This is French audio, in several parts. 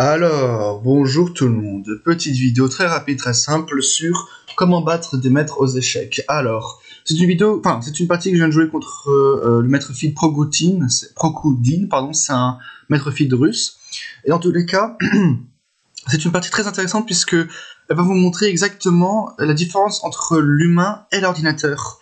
Alors, bonjour tout le monde. Petite vidéo très rapide, très simple sur comment battre des maîtres aux échecs. Alors, c'est une vidéo, enfin, c'est une partie que je viens de jouer contre le maître feed Prokudin, pardon, c'est un maître feed russe. Et dans tous les cas, c'est une partie très intéressante puisque elle va vous montrer exactement la différence entre l'humain et l'ordinateur.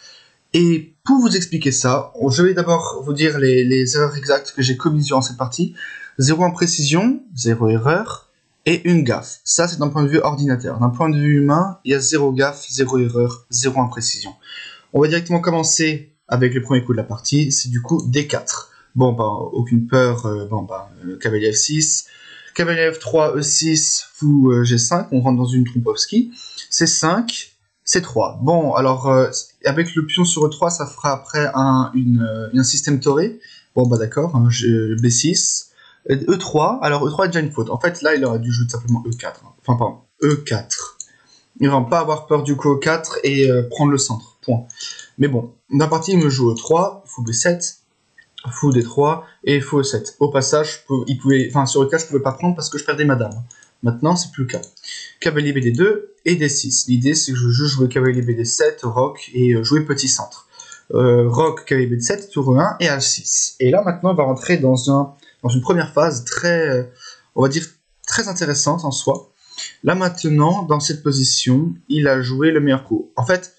Et pour vous expliquer ça, je vais d'abord vous dire les erreurs exactes que j'ai commises durant cette partie. 0 imprécision, 0 erreur, et une gaffe. Ça, c'est d'un point de vue ordinateur. D'un point de vue humain, il y a 0 gaffe, 0 erreur, 0 imprécision. On va directement commencer avec le premier coup de la partie, c'est du coup D4. Bon, bah, aucune peur, cavalier F6, cavalier F3, E6, fou G5, on rentre dans une Trompowski, C5, C3. Bon, alors, avec le pion sur E3, ça fera après un système toré. Bon, bah d'accord, hein, B6, E3, alors E3 est déjà une faute. En fait, là, il aurait dû jouer tout simplement E4. Enfin, pardon, E4. Il va pas avoir peur du coup E4 et prendre le centre. Point. Mais bon, dans la partie, il me joue E3, fou B7, fou D3 et fou E7. Au passage, sur E4, je pouvais pas prendre parce que je perdais ma dame. Maintenant, c'est plus le cas. Cavalier BD2 et D6. L'idée, c'est que je veux juste jouer cavalier BD7, roc et jouer petit centre. Roc, cavalier BD7, tour E1 et H6. Et là, maintenant, on va rentrer dans une première phase très, on va dire, très intéressante en soi. Là maintenant, dans cette position, il a joué le meilleur coup. En fait,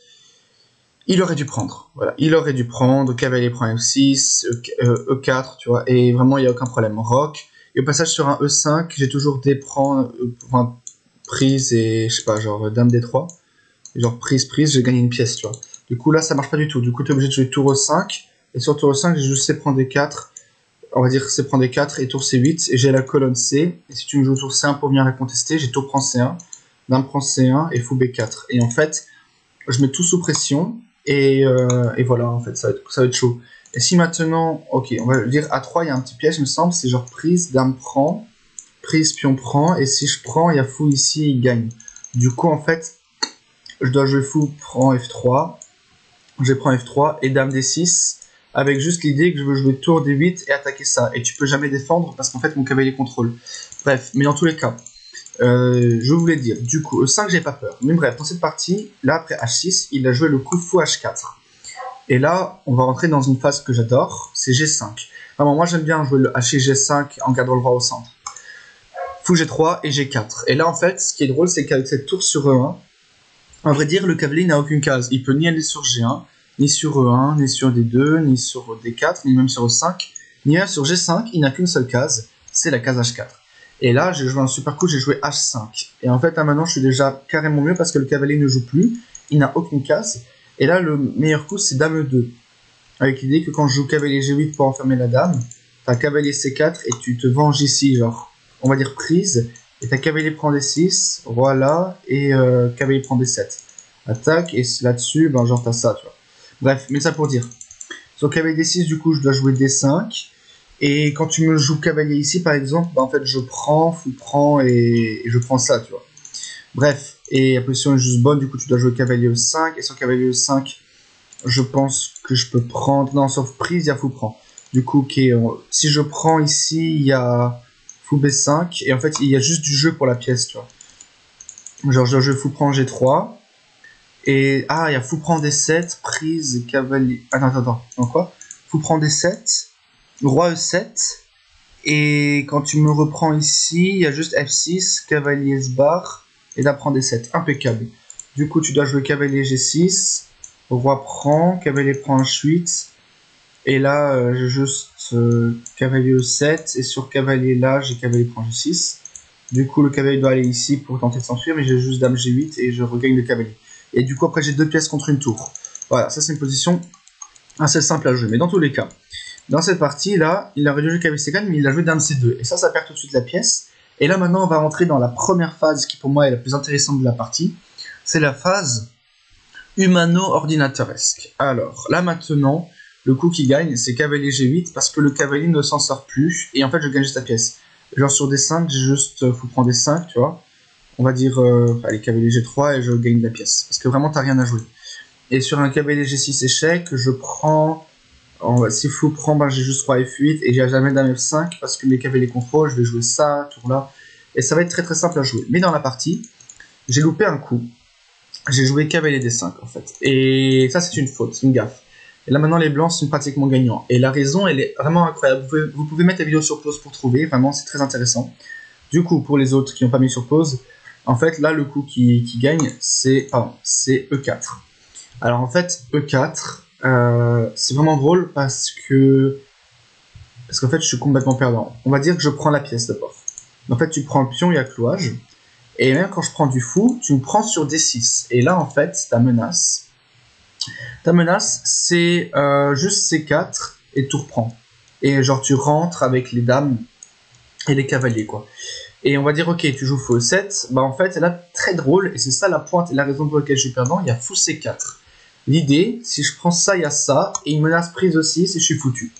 il aurait dû prendre. Voilà, il aurait dû prendre, cavalier prend F6, E4, tu vois, et vraiment, il n'y a aucun problème. Roc, et au passage sur un E5, j'ai toujours des prise et, je sais pas, genre dame D3. Genre prise, j'ai gagné une pièce, tu vois. Du coup, là, ça marche pas du tout. Du coup, tu es obligé de jouer tour E5, et sur tour E5, j'ai juste C prend D4, on va dire que c'est prendre D4 et tour C8, et j'ai la colonne C, et si tu me joues tour C1 pour venir la contester, j'ai tour prend C1, dame prend C1, et fou B4. Et en fait, je mets tout sous pression, et voilà, en fait, ça va être chaud. Et si maintenant, ok, on va dire A3, il y a un petit piège, il me semble, c'est genre prise, dame prend, prise, pion prend, et si je prends, il y a fou ici, il gagne. Du coup, en fait, je dois jouer fou, prend F3, je prends F3, et dame D6, avec juste l'idée que je veux jouer tour D8 et attaquer ça. Et tu peux jamais défendre parce qu'en fait mon cavalier contrôle. Bref, mais dans tous les cas, je voulais dire, du coup, E5 j'ai pas peur. Mais bref, dans cette partie, là après H6, il a joué le coup fou H4. Et là, on va rentrer dans une phase que j'adore, c'est G5. Vraiment, moi j'aime bien jouer le H G5 en gardant le roi au centre. Fou G3 et G4. Et là en fait, ce qui est drôle, c'est qu'avec cette tour sur E1, à vrai dire, le cavalier n'a aucune case. Il peut ni aller sur G1, ni sur E1, ni sur D2, ni sur D4, ni même sur E5, ni même sur G5, il n'a qu'une seule case, c'est la case H4. Et là, j'ai joué un super coup, j'ai joué H5. Et en fait, là maintenant, je suis déjà carrément mieux parce que le cavalier ne joue plus, il n'a aucune case. Et là, le meilleur coup, c'est Dame E2. Avec l'idée que quand je joue cavalier G8 pour enfermer la dame, t'as cavalier C4 et tu te venges ici, genre, on va dire prise, et t'as cavalier prend D6, voilà, et cavalier prend D7. Attaque, et là-dessus, ben genre t'as ça, tu vois. Bref, mais ça pour dire. Sur cavalier D6, du coup, je dois jouer D5. Et quand tu me joues cavalier ici, par exemple, bah, en fait, je prends, fou prend, et je prends ça, tu vois. Bref, et la position est juste bonne, du coup, tu dois jouer cavalier E5. Et sur cavalier E5, je pense que je peux prendre... Non, sauf prise, il y a fou prend. Du coup, okay, si je prends ici, il y a fou B5. Et en fait, il y a juste du jeu pour la pièce, tu vois. Genre, je dois jouer fou prend G3. Et, ah, il y a fou prend D7, prise, cavalier... Attends, non quoi? Fou prend D7, roi E7, et quand tu me reprends ici, il y a juste F6, cavalier S-bar, et dame prend D7, impeccable. Du coup, tu dois jouer cavalier G6, roi prend, cavalier prend H8, et là, j'ai juste cavalier E7, et sur cavalier là, j'ai cavalier prend G6. Du coup, le cavalier doit aller ici pour tenter de s'enfuir, mais j'ai juste dame G8, et je regagne le cavalier. Et du coup, après, j'ai 2 pièces contre une tour. Voilà, ça c'est une position assez simple à jouer. Mais dans tous les cas, dans cette partie-là, il aurait dû jouer cavalier C4, mais il a joué dame C2. Et ça perd tout de suite la pièce. Et là, maintenant, on va rentrer dans la première phase qui, pour moi, est la plus intéressante de la partie. C'est la phase humano-ordinateuresque. Alors, là, maintenant, le coup qui gagne, c'est cavalier G8, parce que le cavalier ne s'en sort plus. Et en fait, je gagne juste la pièce. Genre, sur D5, j'ai juste... faut prendre D5, tu vois. On va dire, allez, cavalier G3 et je gagne la pièce. Parce que vraiment, t'as rien à jouer. Et sur un cavalier G6 échec, je prends... si fou prend, ben, j'ai juste roi F8 et j'ai jamais dame F5 parce que mes cavaliers contrôle, je vais jouer ça, tour là. et ça va être très très simple à jouer. Mais dans la partie, j'ai loupé un coup. J'ai joué cavalier D5 en fait. Et ça c'est une faute, c'est une gaffe. Et là maintenant les blancs sont pratiquement gagnants. Et la raison elle est vraiment incroyable. Vous pouvez mettre la vidéo sur pause pour trouver, vraiment c'est très intéressant. Du coup pour les autres qui n'ont pas mis sur pause, en fait là le coup qui gagne c'est E4. Alors en fait E4 c'est vraiment drôle parce qu'en fait je suis complètement perdant. On va dire que je prends la pièce d'abord. En fait tu prends le pion et la clouage. Et même quand je prends du fou, tu me prends sur D6. Et là, en fait, ta menace, c'est juste C4 et tout reprend. Et genre, tu rentres avec les dames et les cavaliers, quoi. Et on va dire, ok, tu joues fou E7. Bah, en fait, là, très drôle, et c'est ça la pointe et la raison pour laquelle je suis perdant, il y a fou C4. L'idée, si je prends ça, il y a ça, et une menace prise aussi, et je suis foutu.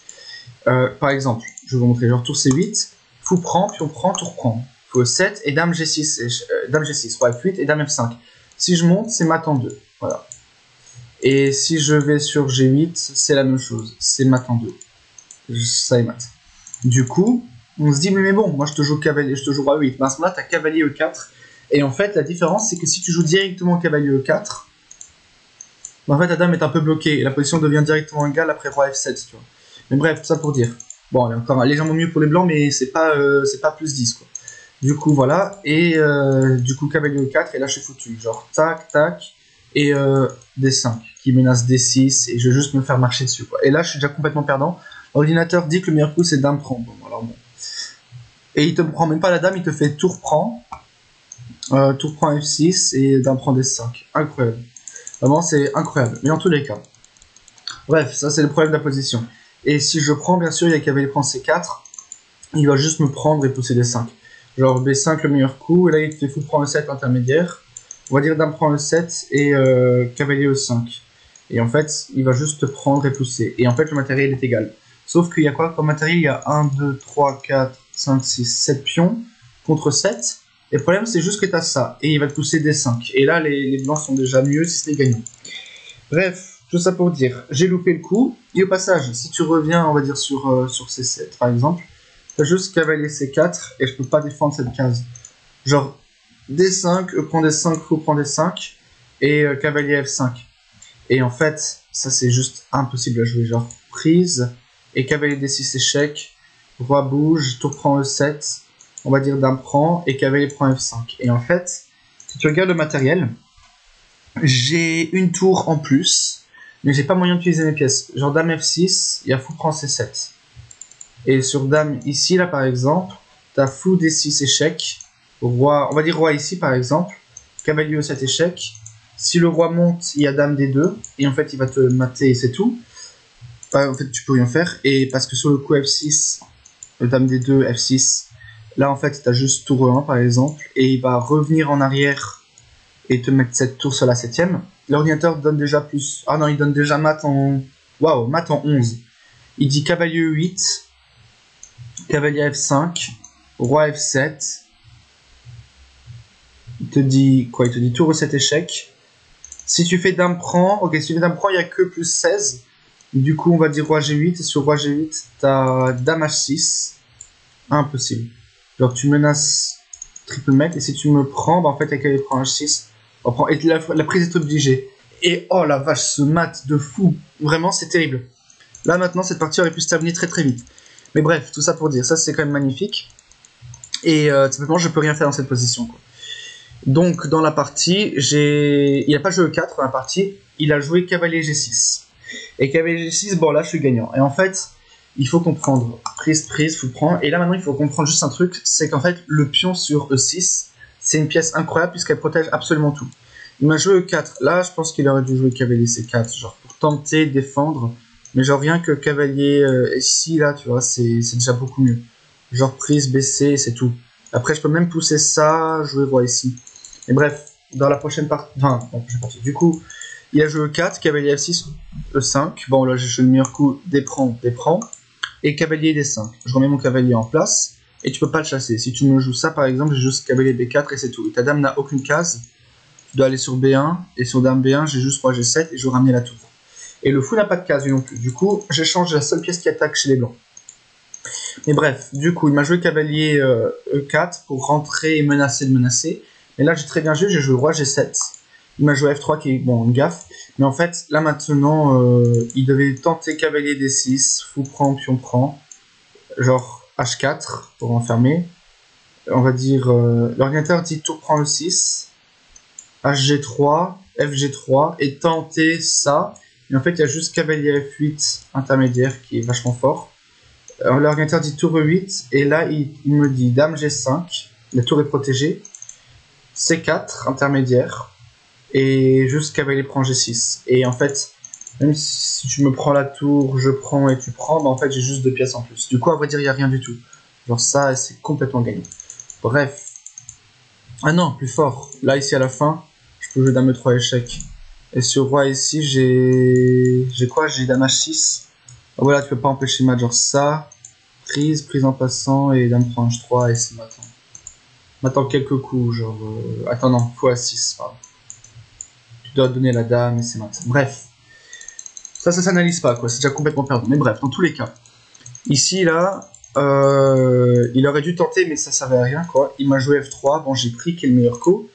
Par exemple, je vais vous montrer, genre tour C8, fou prend, puis on prend, tour reprend. Fou E7 et dame G6, dame G6, roi F8 et dame F5. Si je monte, c'est mat en 2. Voilà. Et si je vais sur G8, c'est la même chose. C'est mat en 2. Ça est mat. Du coup, on se dit, mais bon, moi je te joue cavalier, je te joue roi 8. Ben à ce moment-là, tu as cavalier E4. Et en fait, la différence, c'est que si tu joues directement cavalier E4, ben en fait, la dame est un peu bloquée. Et la position devient directement égale après roi F7. Tu vois. Mais bref, tout ça pour dire. Bon, elle est encore légèrement mieux pour les blancs, mais c'est pas plus 10, quoi. Du coup, voilà, et du coup, cavalier E4, et là, je suis foutu. Genre, tac, tac, et D5, qui menace D6, et je vais juste me faire marcher dessus, quoi. Et là, je suis déjà complètement perdant. L'ordinateur dit que le meilleur coup, c'est dame prend. Bon, alors bon. Et il te prend même pas la dame, il te fait tour prend F6, et dame prend D5. Incroyable. Vraiment, c'est incroyable. Mais en tous les cas. Bref, ça, c'est le problème de la position. Et si je prends, bien sûr, il y a cavalier prend C4, il va juste me prendre et pousser D5. Genre B5 le meilleur coup, et là il te fait fou prend E7 intermédiaire. On va dire dame prend E7 et cavalier E5. Et en fait, il va juste te prendre et pousser. Et en fait, le matériel est égal. Sauf qu'il y a quoi comme matériel? Il y a 1, 2, 3, 4, 5, 6, 7 pions contre 7. Et le problème, c'est juste que tu as ça. Et il va te pousser D5. Et là, les blancs sont déjà mieux si c'est gagnant. Bref, tout ça pour dire, j'ai loupé le coup. Et au passage, si tu reviens, on va dire sur C7 par exemple, t'as juste cavalier C4 et je peux pas défendre cette case. Genre D5, prend D5, fou prend D5 et cavalier F5. Et en fait, ça c'est juste impossible à jouer. Genre prise et cavalier D6 échec, roi bouge, tour prend E7, on va dire dame prend et cavalier prend F5. Et en fait, si tu regardes le matériel, j'ai une tour en plus, mais j'ai pas moyen d'utiliser mes pièces. Genre dame F6, il y a fou prend C7. Et sur dame ici, là par exemple, t'as fou D6 échec, roi, on va dire roi ici par exemple, cavalier E7 échec. Si le roi monte, il y a dame D2, et en fait il va te mater et c'est tout. En fait tu peux rien faire, et parce que sur le coup F6, dame D2, F6, là en fait t'as juste tour E1 par exemple, et il va revenir en arrière et te mettre cette tour sur la 7ème. L'ordinateur donne déjà plus, ah non il donne déjà mat en, waouh, mat en 11. Il dit cavalier E8, cavalier F5, roi F7. Il te dit quoi? Il te dit tour E7 échec. Si tu fais dame prend, ok, si tu fais dame prend, il n'y a que plus 16. Du coup, on va dire roi G8. Et sur roi G8, t'as dame H6. Impossible. Genre, tu menaces triple mec. Et si tu me prends, bah en fait, avec elle prend H6. On prend, et la prise est obligée. Et oh la vache, ce mat de fou. Vraiment, c'est terrible. Là, maintenant, cette partie aurait pu se terminer très très vite. Mais bref, tout ça pour dire, ça c'est quand même magnifique. Et typiquement, je peux rien faire dans cette position, quoi. Donc, dans la partie, il n'a pas joué E4 dans la partie, il a joué cavalier G6. Et cavalier G6, bon là, je suis gagnant. Et en fait, il faut comprendre, prise, fou prend. Et là, maintenant, il faut comprendre juste un truc, c'est qu'en fait, le pion sur E6, c'est une pièce incroyable puisqu'elle protège absolument tout. Il m'a joué E4. Là, je pense qu'il aurait dû jouer cavalier C4, genre pour tenter de défendre. Mais genre rien que cavalier ici, là, tu vois, c'est déjà beaucoup mieux. Genre prise, baisser, c'est tout. Après, je peux même pousser ça, jouer roi ici. Et bref, dans la prochaine partie, enfin, dans la prochaine partie, du coup, il a joué E4, cavalier F6, E5. Bon, là, j'ai joué le meilleur coup, D prend, et cavalier D5. Je remets mon cavalier en place, et tu peux pas le chasser. Si tu me joues ça, par exemple, j'ai juste cavalier B4 et c'est tout. Et ta dame n'a aucune case. Tu dois aller sur B1, et sur dame B1, j'ai juste roi G7, et je vais ramener la tour. Et le fou n'a pas de case non plus. Du coup, j'échange la seule pièce qui attaque chez les blancs. Mais bref, du coup, il m'a joué cavalier E4 pour rentrer et menacer de menacer. Mais là, j'ai très bien joué, j'ai joué roi G7. Il m'a joué F3 qui est, bon, une gaffe. Mais en fait, là maintenant, il devait tenter cavalier D6, fou prend, pion prend. Genre H4 pour enfermer. On va dire, l'ordinateur dit tour prend E6, HG3, FG3, et tenter ça. Et en fait, il y a juste cavalier F8 intermédiaire qui est vachement fort. L'ordinateur dit tour E8, et là, il me dit dame G5, la tour est protégée, C4 intermédiaire, et juste cavalier prend G6. Et en fait, même si tu me prends la tour, je prends et tu prends, bah en fait, j'ai juste 2 pièces en plus. Du coup, à vrai dire, il n'y a rien du tout. Genre ça, c'est complètement gagné. Bref. Ah non, plus fort. Là, ici, à la fin, je peux jouer dame E3 échec. Et sur roi, ici, j'ai quoi? J'ai dame H6. Ah, voilà, tu peux pas empêcher ma genre ça. Prise en passant, et dame prend H3, et c'est maintenant. Maintenant, quelques coups, genre... Attends, non, fois 6, pardon. Tu dois donner la dame, et c'est maintenant. Bref. Ça s'analyse pas, quoi. C'est déjà complètement perdu. Mais bref, dans tous les cas. Ici, là... il aurait dû tenter, mais ça servait à rien, quoi. Il m'a joué F3, bon, j'ai pris, qui est le meilleur coup.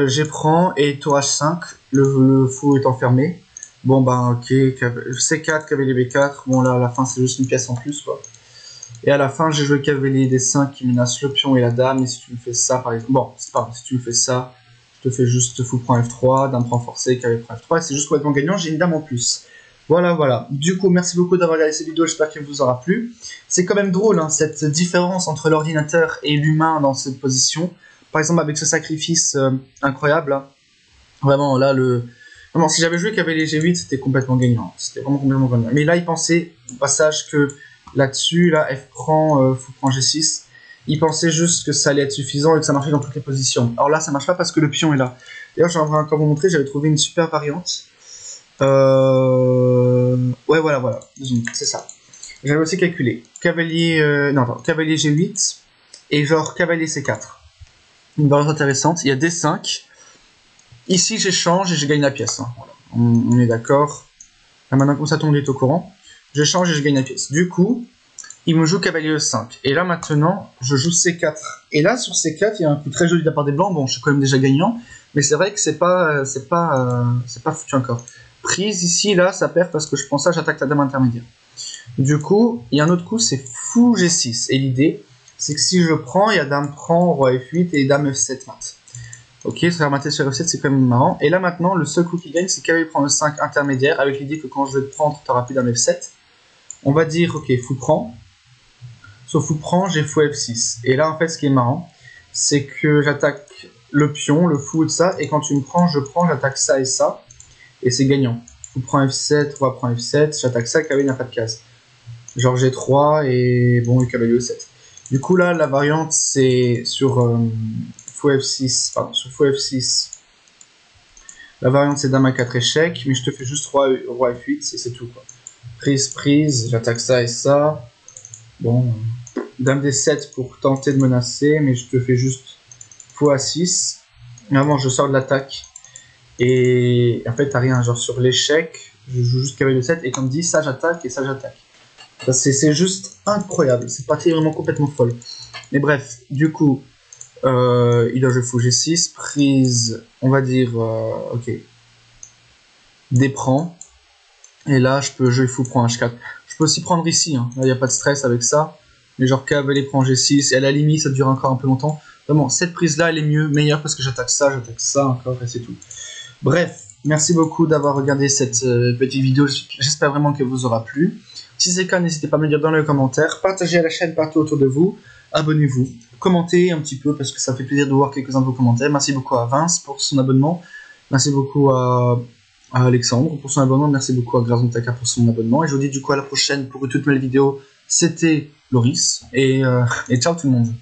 J'ai prends, et tour H5, le fou est enfermé. Bon, bah, ok, C4, cavalier B4, bon, là, à la fin, c'est juste une pièce en plus, quoi. Et à la fin, j'ai joué cavalier D5 qui menace le pion et la dame, et si tu me fais ça, par exemple... Bon, c'est pas grave, si tu me fais ça, je te fais juste fou prend F3, dame prend forcé, cavalier prend F3, et c'est juste complètement gagnant, j'ai une dame en plus. Voilà, voilà. Du coup, merci beaucoup d'avoir regardé cette vidéo, j'espère qu'elle vous aura plu. C'est quand même drôle, hein, cette différence entre l'ordinateur et l'humain dans cette position. Par exemple, avec ce sacrifice incroyable, là. Vraiment, là, Vraiment, si j'avais joué cavalier G8, c'était complètement gagnant. C'était vraiment complètement gagnant. Mais là, il pensait, au passage, que là-dessus, là, F prend, fou prend G6, il pensait juste que ça allait être suffisant et que ça marchait dans toutes les positions. Alors là, ça marche pas parce que le pion est là. D'ailleurs, j'aimerais encore vous montrer, j'avais trouvé une super variante. Ouais, voilà, c'est ça. J'avais aussi calculé cavalier, non, attends, cavalier G8 et genre cavalier C4. Une variante intéressante. Il y a D5. Ici, j'échange et je gagne la pièce. Hein. Voilà. On est d'accord. Là, maintenant, comme ça, tout le monde est au courant. J'échange et je gagne la pièce. Du coup, il me joue cavalier E5. Et là, maintenant, je joue C4. Et là, sur C4, il y a un coup très joli de la part des blancs. Bon, je suis quand même déjà gagnant. Mais c'est vrai que c'est pas foutu encore. Prise ici, là, ça perd parce que je prends ça, j'attaque la dame intermédiaire. Du coup, il y a un autre coup, c'est fou G6. Et l'idée, c'est que si je prends, il y a dame prend, roi F8 et dame F7 mat. Ok, se faire mater sur F7, c'est quand même marrant. Et là maintenant, le seul coup qui gagne, c'est cavalier prend E5 intermédiaire, avec l'idée que quand je vais te prendre, tu n'auras plus dame F7. On va dire, ok, fou prend. Sur fou prend, j'ai fou F6. Et là, en fait, ce qui est marrant, c'est que j'attaque le pion, le fou et tout ça, et quand tu me prends, j'attaque ça et ça, et c'est gagnant. Fou prend F7, roi prend F7, j'attaque ça, le cavalier n'a pas de case. Genre G3 et bon, le cavalier E7. Du coup, là, la variante, c'est sur fou F6, pardon, sur fou F6. La variante, c'est dame A4 échec, mais je te fais juste roi F8 et c'est tout, quoi. Prise, j'attaque ça et ça. Bon, dame D7 pour tenter de menacer, mais je te fais juste fou A6. Vraiment, je sors de l'attaque. Et en fait, t'as rien, genre sur l'échec, je joue juste cavalier E7, et comme dit, ça j'attaque et ça j'attaque. C'est juste incroyable, cette partie est vraiment complètement folle. Mais bref, du coup, il doit jouer fou G6, prise, on va dire, ok, D prend, et là je peux jouer fou prend H4. Je peux aussi prendre ici, hein. Là il n'y a pas de stress avec ça, mais genre cavalier prend G6, et à la limite ça dure encore un peu longtemps. Vraiment, cette prise là elle est meilleure parce que j'attaque ça encore, et c'est tout. Bref, merci beaucoup d'avoir regardé cette petite vidéo, j'espère vraiment qu'elle vous aura plu. Si c'est le cas, n'hésitez pas à me dire dans les commentaires, partagez la chaîne partout autour de vous, abonnez-vous, commentez un petit peu parce que ça fait plaisir de voir quelques-uns de vos commentaires. Merci beaucoup à Vince pour son abonnement, merci beaucoup à Alexandre pour son abonnement, merci beaucoup à Grazontaka pour son abonnement, et je vous dis du coup à la prochaine pour une toute nouvelle vidéo. C'était Loris, et ciao tout le monde.